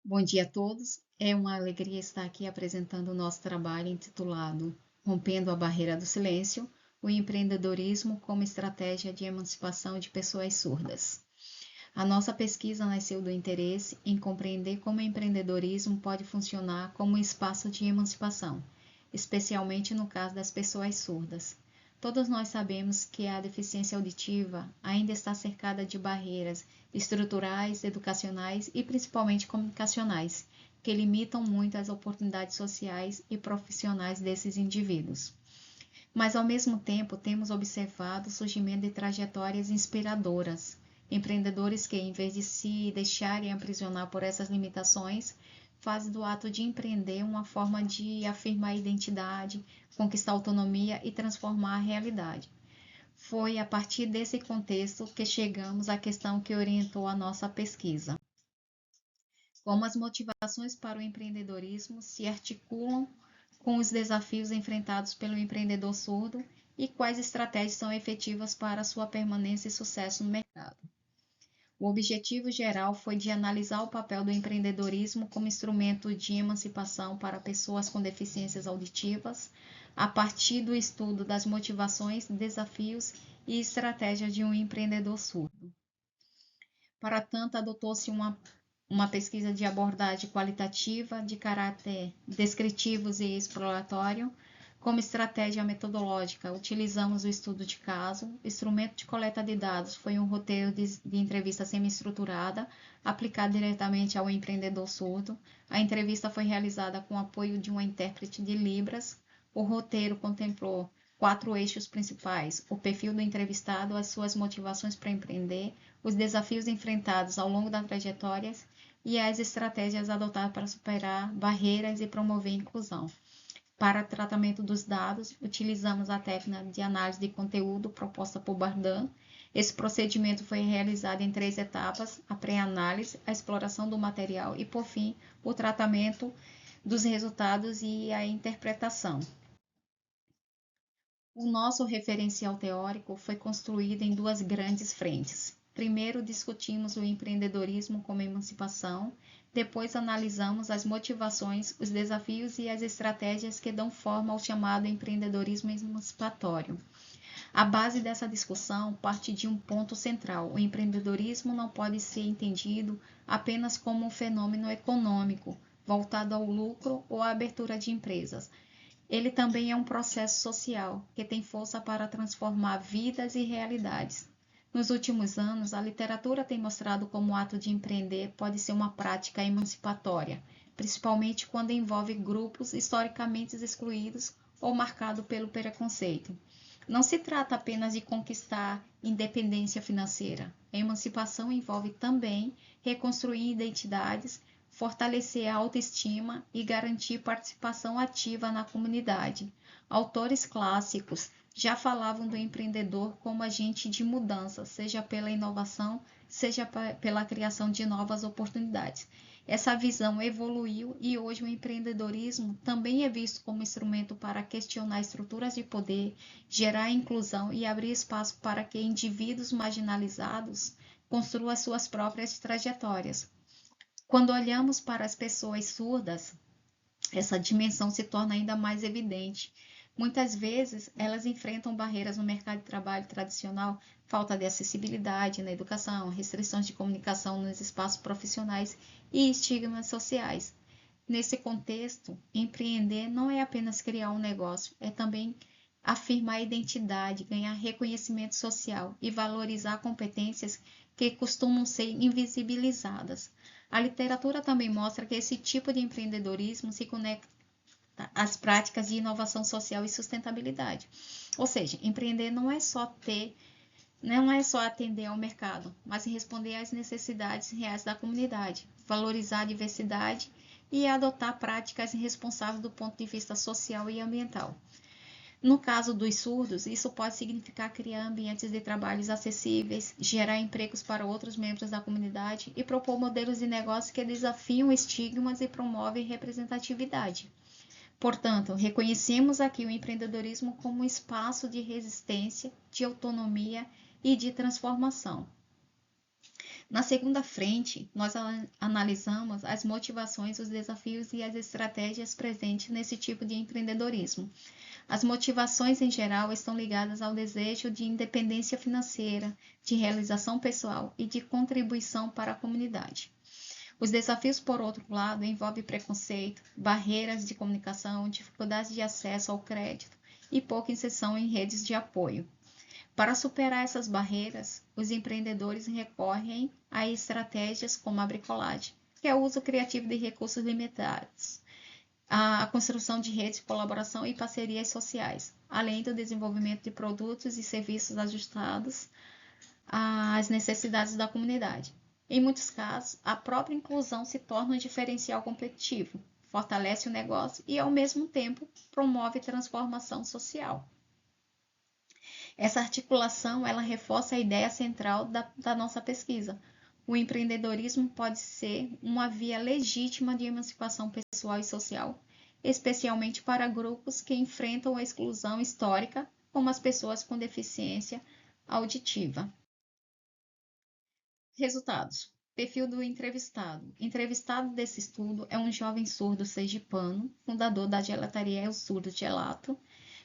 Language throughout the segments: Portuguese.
Bom dia a todos. É uma alegria estar aqui apresentando o nosso trabalho intitulado Rompendo a Barreira do Silêncio, o empreendedorismo como estratégia de emancipação de pessoas surdas. A nossa pesquisa nasceu do interesse em compreender como o empreendedorismo pode funcionar como um espaço de emancipação, especialmente no caso das pessoas surdas. Todos nós sabemos que a deficiência auditiva ainda está cercada de barreiras estruturais, educacionais e principalmente comunicacionais, que limitam muito as oportunidades sociais e profissionais desses indivíduos. Mas, ao mesmo tempo, temos observado o surgimento de trajetórias inspiradoras, empreendedores que, em vez de se deixarem aprisionar por essas limitações, fazem do ato de empreender uma forma de afirmar a identidade, conquistar autonomia e transformar a realidade. Foi a partir desse contexto que chegamos à questão que orientou a nossa pesquisa: como as motivações para o empreendedorismo se articulam com os desafios enfrentados pelo empreendedor surdo e quais estratégias são efetivas para sua permanência e sucesso no mercado. O objetivo geral foi de analisar o papel do empreendedorismo como instrumento de emancipação para pessoas com deficiências auditivas, a partir do estudo das motivações, desafios e estratégias de um empreendedor surdo. Para tanto, adotou-se uma pesquisa de abordagem qualitativa, de caráter descritivos e exploratório. Como estratégia metodológica, utilizamos o estudo de caso. O instrumento de coleta de dados foi um roteiro de entrevista semi-estruturada, aplicado diretamente ao empreendedor surdo. A entrevista foi realizada com o apoio de uma intérprete de Libras. O roteiro contemplou 4 eixos principais: o perfil do entrevistado, as suas motivações para empreender, os desafios enfrentados ao longo da trajetória e as estratégias adotadas para superar barreiras e promover a inclusão. Para tratamento dos dados, utilizamos a técnica de análise de conteúdo proposta por Bardan. Esse procedimento foi realizado em 3 etapas: a pré-análise, a exploração do material e, por fim, o tratamento dos resultados e a interpretação. O nosso referencial teórico foi construído em 2 grandes frentes. Primeiro, discutimos o empreendedorismo como emancipação, depois analisamos as motivações, os desafios e as estratégias que dão forma ao chamado empreendedorismo emancipatório. A base dessa discussão parte de um ponto central: o empreendedorismo não pode ser entendido apenas como um fenômeno econômico, voltado ao lucro ou à abertura de empresas. Ele também é um processo social, que tem força para transformar vidas e realidades. Nos últimos anos, a literatura tem mostrado como o ato de empreender pode ser uma prática emancipatória, principalmente quando envolve grupos historicamente excluídos ou marcados pelo preconceito. Não se trata apenas de conquistar independência financeira. A emancipação envolve também reconstruir identidades, fortalecer a autoestima e garantir participação ativa na comunidade. Autores clássicos já falavam do empreendedor como agente de mudança, seja pela inovação, seja pela criação de novas oportunidades. Essa visão evoluiu e hoje o empreendedorismo também é visto como instrumento para questionar estruturas de poder, gerar inclusão e abrir espaço para que indivíduos marginalizados construam suas próprias trajetórias. Quando olhamos para as pessoas surdas, essa dimensão se torna ainda mais evidente. Muitas vezes, elas enfrentam barreiras no mercado de trabalho tradicional, falta de acessibilidade na educação, restrições de comunicação nos espaços profissionais e estigmas sociais. Nesse contexto, empreender não é apenas criar um negócio, é também afirmar a identidade, ganhar reconhecimento social e valorizar competências que costumam ser invisibilizadas. A literatura também mostra que esse tipo de empreendedorismo se conecta às práticas de inovação social e sustentabilidade. Ou seja, empreender não é só atender ao mercado, mas responder às necessidades reais da comunidade, valorizar a diversidade e adotar práticas responsáveis do ponto de vista social e ambiental. No caso dos surdos, isso pode significar criar ambientes de trabalhos acessíveis, gerar empregos para outros membros da comunidade e propor modelos de negócio que desafiam estigmas e promovem representatividade. Portanto, reconhecemos aqui o empreendedorismo como um espaço de resistência, de autonomia e de transformação. Na segunda frente, nós analisamos as motivações, os desafios e as estratégias presentes nesse tipo de empreendedorismo. As motivações, em geral, estão ligadas ao desejo de independência financeira, de realização pessoal e de contribuição para a comunidade. Os desafios, por outro lado, envolvem preconceito, barreiras de comunicação, dificuldades de acesso ao crédito e pouca inserção em redes de apoio. Para superar essas barreiras, os empreendedores recorrem a estratégias como a bricolagem, que é o uso criativo de recursos limitados, a construção de redes de colaboração e parcerias sociais, além do desenvolvimento de produtos e serviços ajustados às necessidades da comunidade. Em muitos casos, a própria inclusão se torna um diferencial competitivo, fortalece o negócio e, ao mesmo tempo, promove transformação social. Essa articulação, ela reforça a ideia central da nossa pesquisa. O empreendedorismo pode ser uma via legítima de emancipação pessoal e social, especialmente para grupos que enfrentam a exclusão histórica, como as pessoas com deficiência auditiva. Resultados. Perfil do entrevistado. Entrevistado desse estudo é um jovem surdo sergipano, fundador da gelataria El Surdo Gelato.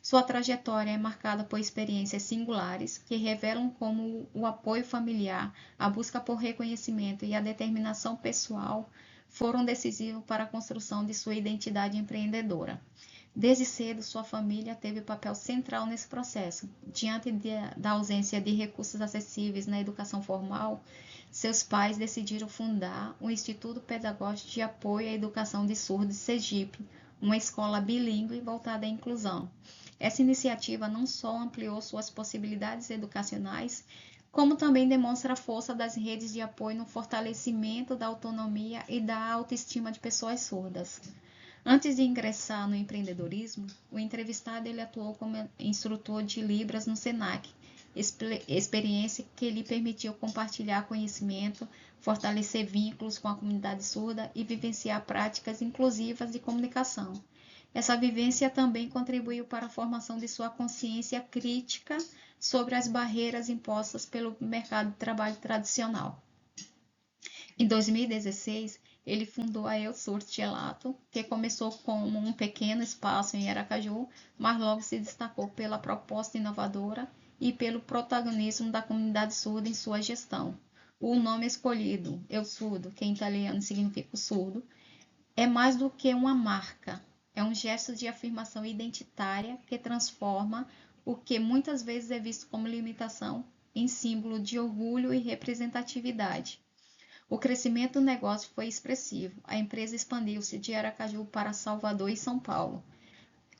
Sua trajetória é marcada por experiências singulares que revelam como o apoio familiar, a busca por reconhecimento e a determinação pessoal foram decisivos para a construção de sua identidade empreendedora. Desde cedo, sua família teve papel central nesse processo. Diante da ausência de recursos acessíveis na educação formal, seus pais decidiram fundar o Instituto Pedagógico de Apoio à Educação de Surdos de Sergipe, uma escola bilíngue voltada à inclusão. Essa iniciativa não só ampliou suas possibilidades educacionais, como também demonstra a força das redes de apoio no fortalecimento da autonomia e da autoestima de pessoas surdas. Antes de ingressar no empreendedorismo, o entrevistado ele atuou como instrutor de Libras no SENAC, experiência que lhe permitiu compartilhar conhecimento, fortalecer vínculos com a comunidade surda e vivenciar práticas inclusivas de comunicação. Essa vivência também contribuiu para a formação de sua consciência crítica sobre as barreiras impostas pelo mercado de trabalho tradicional. Em 2016, ele fundou a El Surdo Gelato, que começou como um pequeno espaço em Aracaju, mas logo se destacou pela proposta inovadora e pelo protagonismo da comunidade surda em sua gestão. O nome escolhido, El Surdo, que em italiano significa surdo, é mais do que uma marca. É um gesto de afirmação identitária que transforma o que muitas vezes é visto como limitação em símbolo de orgulho e representatividade. O crescimento do negócio foi expressivo. A empresa expandiu-se de Aracaju para Salvador e São Paulo,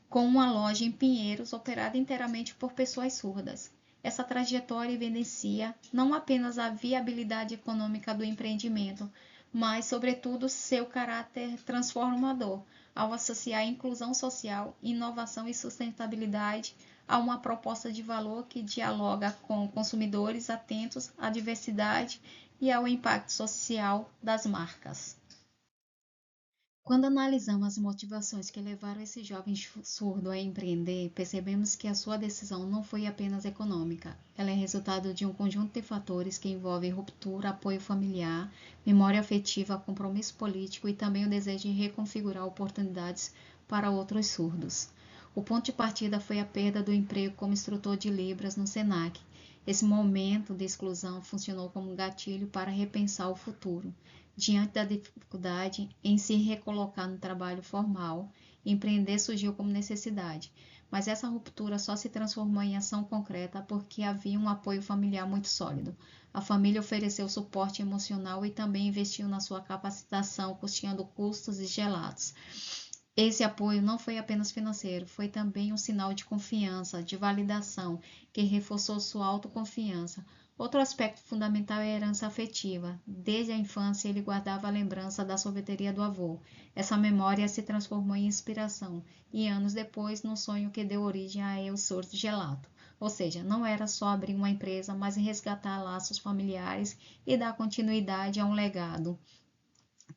com uma loja em Pinheiros operada inteiramente por pessoas surdas. Essa trajetória evidencia não apenas a viabilidade econômica do empreendimento, mas, sobretudo, seu caráter transformador, ao associar inclusão social, inovação e sustentabilidade a uma proposta de valor que dialoga com consumidores atentos à diversidade e ao impacto social das marcas. Quando analisamos as motivações que levaram esse jovem surdo a empreender, percebemos que a sua decisão não foi apenas econômica. Ela é resultado de um conjunto de fatores que envolvem ruptura, apoio familiar, memória afetiva, compromisso político e também o desejo de reconfigurar oportunidades para outros surdos. O ponto de partida foi a perda do emprego como instrutor de Libras no SENAC. Esse momento de exclusão funcionou como um gatilho para repensar o futuro. Diante da dificuldade em se recolocar no trabalho formal, empreender surgiu como necessidade, mas essa ruptura só se transformou em ação concreta porque havia um apoio familiar muito sólido. A família ofereceu suporte emocional e também investiu na sua capacitação, custeando custos e gelatos. Esse apoio não foi apenas financeiro, foi também um sinal de confiança, de validação, que reforçou sua autoconfiança. Outro aspecto fundamental é a herança afetiva. Desde a infância, ele guardava a lembrança da sorveteria do avô. Essa memória se transformou em inspiração e, anos depois, no sonho que deu origem a El Surdo Gelato. Ou seja, não era só abrir uma empresa, mas resgatar laços familiares e dar continuidade a um legado.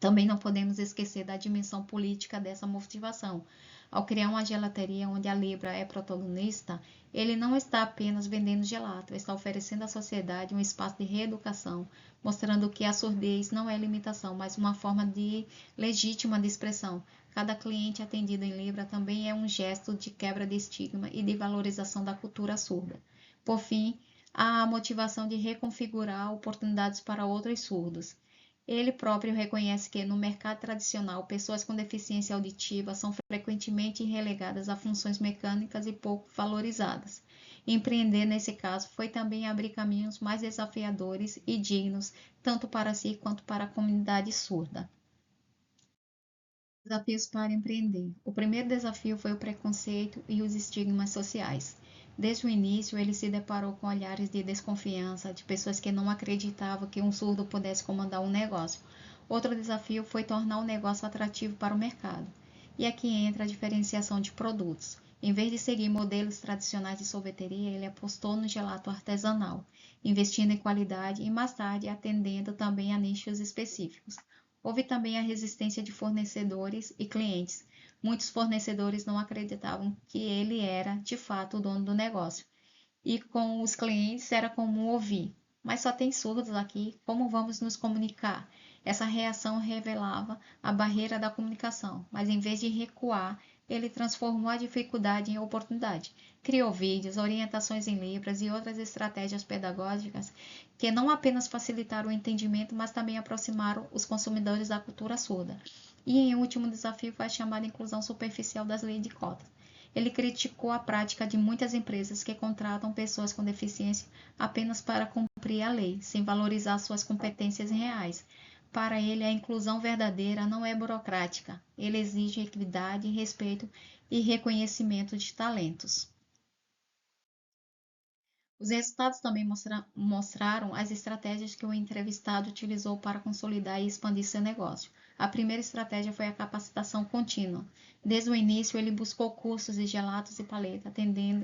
Também não podemos esquecer da dimensão política dessa motivação. Ao criar uma gelateria onde a Libra é protagonista, ele não está apenas vendendo gelato, está oferecendo à sociedade um espaço de reeducação, mostrando que a surdez não é limitação, mas uma forma legítima de expressão. Cada cliente atendido em Libra também é um gesto de quebra de estigma e de valorização da cultura surda. Por fim, há a motivação de reconfigurar oportunidades para outros surdos. Ele próprio reconhece que, no mercado tradicional, pessoas com deficiência auditiva são frequentemente relegadas a funções mecânicas e pouco valorizadas. Empreender, nesse caso, foi também abrir caminhos mais desafiadores e dignos, tanto para si quanto para a comunidade surda. Desafios para empreender. O primeiro desafio foi o preconceito e os estigmas sociais. Desde o início, ele se deparou com olhares de desconfiança de pessoas que não acreditavam que um surdo pudesse comandar um negócio. Outro desafio foi tornar o negócio atrativo para o mercado. E aqui entra a diferenciação de produtos. Em vez de seguir modelos tradicionais de sorveteria, ele apostou no gelato artesanal, investindo em qualidade e mais tarde atendendo também a nichos específicos. Houve também a resistência de fornecedores e clientes. Muitos fornecedores não acreditavam que ele era, de fato, o dono do negócio. E com os clientes era comum ouvir: mas só tem surdos aqui, como vamos nos comunicar? Essa reação revelava a barreira da comunicação, mas em vez de recuar, ele transformou a dificuldade em oportunidade. Criou vídeos, orientações em libras e outras estratégias pedagógicas que não apenas facilitaram o entendimento, mas também aproximaram os consumidores da cultura surda. E em último desafio foi a chamada inclusão superficial das leis de cotas. Ele criticou a prática de muitas empresas que contratam pessoas com deficiência apenas para cumprir a lei, sem valorizar suas competências reais. Para ele, a inclusão verdadeira não é burocrática. Ele exige equidade, respeito e reconhecimento de talentos. Os resultados também mostraram as estratégias que o entrevistado utilizou para consolidar e expandir seu negócio. A primeira estratégia foi a capacitação contínua. Desde o início, ele buscou cursos de gelatos e paleta,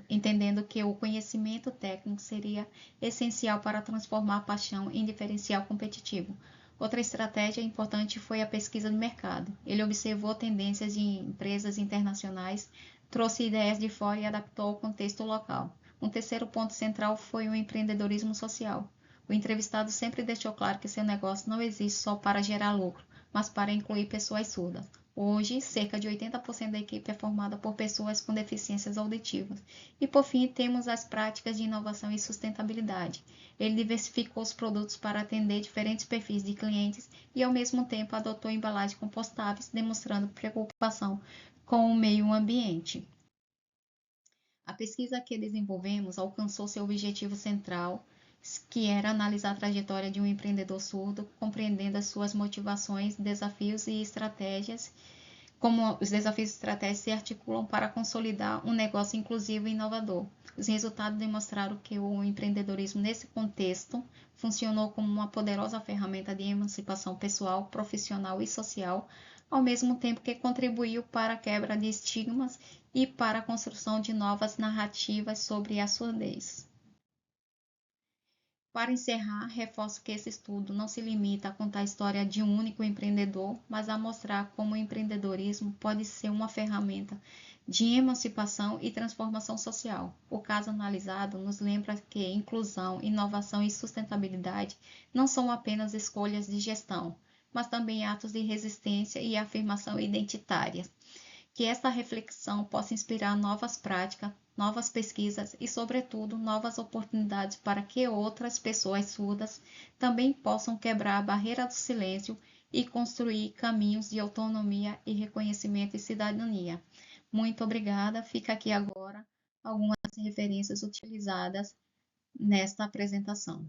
entendendo que o conhecimento técnico seria essencial para transformar a paixão em diferencial competitivo. Outra estratégia importante foi a pesquisa de mercado. Ele observou tendências de empresas internacionais, trouxe ideias de fora e adaptou ao contexto local. Um terceiro ponto central foi o empreendedorismo social. O entrevistado sempre deixou claro que seu negócio não existe só para gerar lucro, mas para incluir pessoas surdas. Hoje, cerca de 80% da equipe é formada por pessoas com deficiências auditivas. E, por fim, temos as práticas de inovação e sustentabilidade. Ele diversificou os produtos para atender diferentes perfis de clientes e, ao mesmo tempo, adotou embalagens compostáveis, demonstrando preocupação com o meio ambiente. A pesquisa que desenvolvemos alcançou seu objetivo central, que era analisar a trajetória de um empreendedor surdo, compreendendo as suas motivações, desafios e estratégias, como os desafios e estratégias se articulam para consolidar um negócio inclusivo e inovador. Os resultados demonstraram que o empreendedorismo nesse contexto funcionou como uma poderosa ferramenta de emancipação pessoal, profissional e social, ao mesmo tempo que contribuiu para a quebra de estigmas e para a construção de novas narrativas sobre a surdez. Para encerrar, reforço que esse estudo não se limita a contar a história de um único empreendedor, mas a mostrar como o empreendedorismo pode ser uma ferramenta de emancipação e transformação social. O caso analisado nos lembra que inclusão, inovação e sustentabilidade não são apenas escolhas de gestão, mas também atos de resistência e afirmação identitária. Que esta reflexão possa inspirar novas práticas, novas pesquisas e, sobretudo, novas oportunidades para que outras pessoas surdas também possam quebrar a barreira do silêncio e construir caminhos de autonomia e reconhecimento e cidadania. Muito obrigada. Fica aqui agora algumas referências utilizadas nesta apresentação.